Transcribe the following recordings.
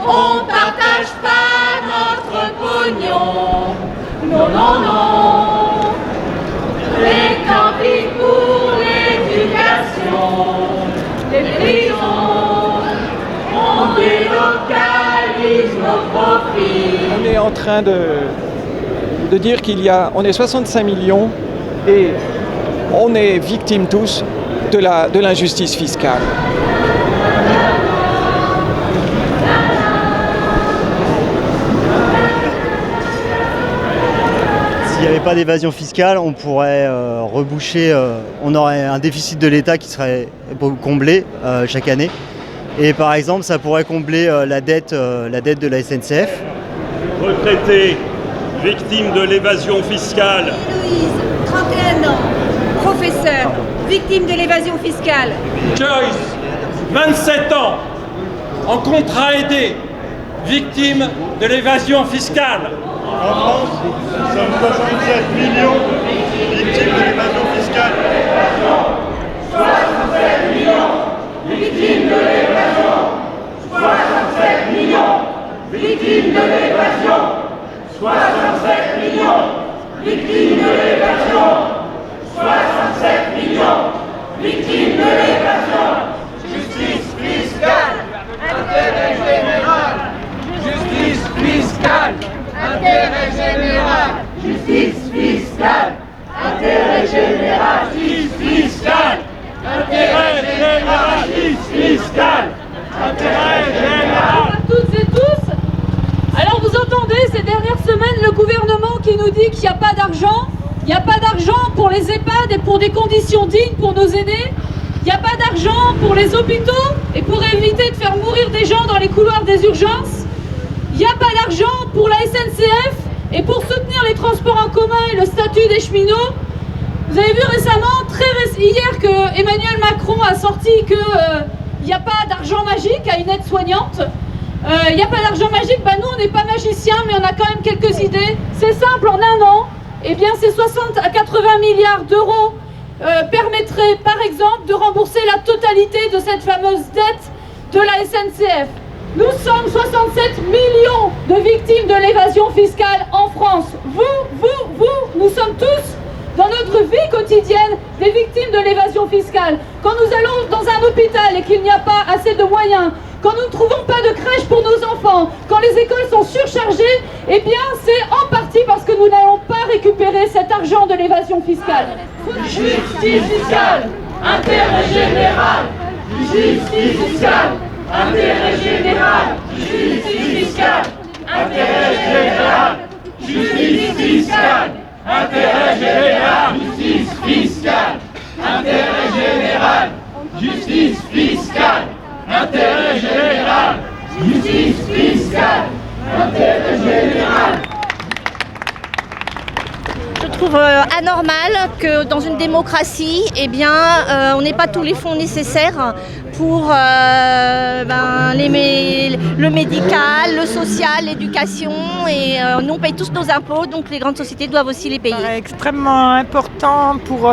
On partage pas notre pognon, non, non, non. Les campings pour l'éducation, les prisons, on délocalise nos profits. On est en train de dire on est 65 millions et on est victimes tous de l'injustice fiscale. S'il n'y avait pas d'évasion fiscale, on pourrait reboucher, on aurait un déficit de l'État qui serait comblé chaque année. Et par exemple, ça pourrait combler la dette de la SNCF. Retraité, victime de l'évasion fiscale. Héloïse, 31 ans, professeur, victime de l'évasion fiscale. Joyce, 27 ans, en contrat aidé, victime de l'évasion fiscale. En France, nous sommes 67 millions victimes de l'évasion fiscale. 67 millions victimes de l'évasion. 67 millions victimes de l'évasion. 67 millions victimes de l'évasion. 67 millions victimes de l'évasion. Justice fiscale, intérêt général. Justice fiscale, intérêt général. Justice fiscale, intérêt général. Justice fiscale, intérêt général. Justice fiscale, intérêt général. Bonjour à toutes et tous. Alors vous entendez ces dernières semaines le gouvernement qui nous dit qu'il n'y a pas d'argent. Il n'y a pas d'argent pour les EHPAD et pour des conditions dignes pour nos aînés. Il n'y a pas d'argent pour les hôpitaux et pour éviter de faire mourir des gens dans les couloirs des urgences. Il n'y a pas d'argent pour la SNCF et pour soutenir les transports en commun et le statut des cheminots. Vous avez vu récemment, hier, que Emmanuel Macron a sorti qu'il n'y a pas d'argent magique à une aide-soignante. Il n'y a pas d'argent magique, nous on n'est pas magiciens, mais on a quand même quelques idées. C'est simple, en un an, eh bien, ces 60 à 80 milliards d'euros permettraient par exemple de rembourser la totalité de cette fameuse dette de la SNCF. Nous sommes 67 millions de victimes de l'évasion fiscale en France. Vous, nous sommes tous dans notre vie quotidienne des victimes de l'évasion fiscale. Quand nous allons dans un hôpital et qu'il n'y a pas assez de moyens, quand nous ne trouvons pas de crèche pour nos enfants, quand les écoles sont surchargées, eh bien c'est en partie parce que nous n'allons pas récupérer cet argent de l'évasion fiscale. Justice fiscale, intérêt général. Justice fiscale, intérêt général. Justice fiscale, intérêt général. Justice fiscale, intérêt général. Justice fiscale, intérêt général. Justice fiscale, intérêt général. Justice fiscale, intérêt général. Je trouve anormal que dans une démocratie, on n'ait pas tous les fonds nécessaires pour le médical, le social, l'éducation, et nous on paye tous nos impôts, donc les grandes sociétés doivent aussi les payer. C'est extrêmement important pour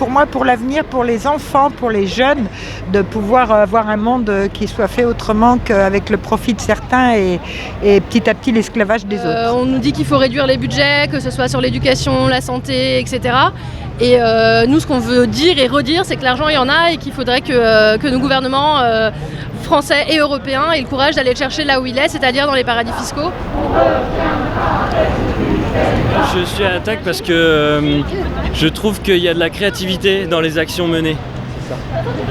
moi, pour l'avenir, pour les enfants, pour les jeunes, de pouvoir avoir un monde qui soit fait autrement qu'avec le profit de certains et petit à petit l'esclavage des autres. On nous dit qu'il faut réduire les budgets, que ce soit sur l'éducation, la santé, etc. Et nous, ce qu'on veut dire et redire, c'est que l'argent, il y en a et qu'il faudrait que nos gouvernements français et européens aient le courage d'aller le chercher là où il est, c'est-à-dire dans les paradis fiscaux. Je suis à l'attaque parce que je trouve qu'il y a de la créativité dans les actions menées.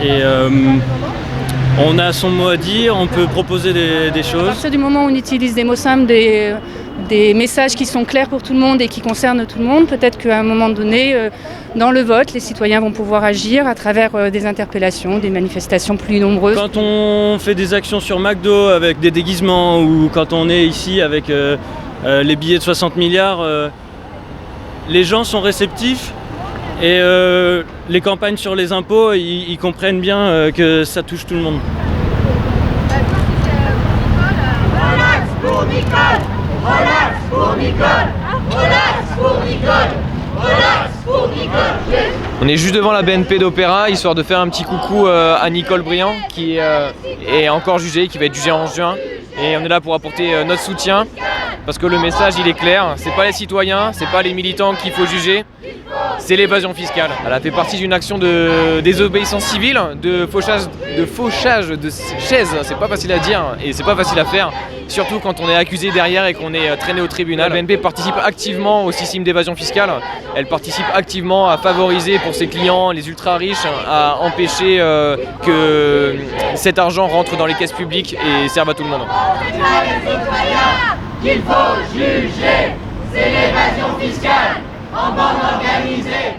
Et on a son mot à dire, on peut proposer des choses. À partir du moment où on utilise des mots simples, des messages qui sont clairs pour tout le monde et qui concernent tout le monde, peut-être qu'à un moment donné, dans le vote, les citoyens vont pouvoir agir à travers des interpellations, des manifestations plus nombreuses. Quand on fait des actions sur McDo avec des déguisements ou quand on est ici avec les billets de 60 milliards, les gens sont réceptifs et les campagnes sur les impôts, ils comprennent bien que ça touche tout le monde. Relax pour Nicole! Relax pour Nicole! Relax pour Nicole! Relax pour Nicole! On est juste devant la BNP d'Opéra, histoire de faire un petit coucou à Nicole Briand, qui est encore jugée, qui va être jugée en juin. Et on est là pour apporter notre soutien, parce que le message il est clair, c'est pas les citoyens, c'est pas les militants qu'il faut juger, c'est l'évasion fiscale. Elle a fait partie d'une action de désobéissance civile, de fauchage de chaises, c'est pas facile à dire et c'est pas facile à faire, surtout quand on est accusé derrière et qu'on est traîné au tribunal. La BNP participe activement au système d'évasion fiscale, elle participe activement à favoriser pour ses clients, les ultra riches, à empêcher que cet argent rentre dans les caisses publiques et serve à tout le monde. C'est pas les citoyens qu'il faut juger, c'est l'évasion fiscale en bande organisée.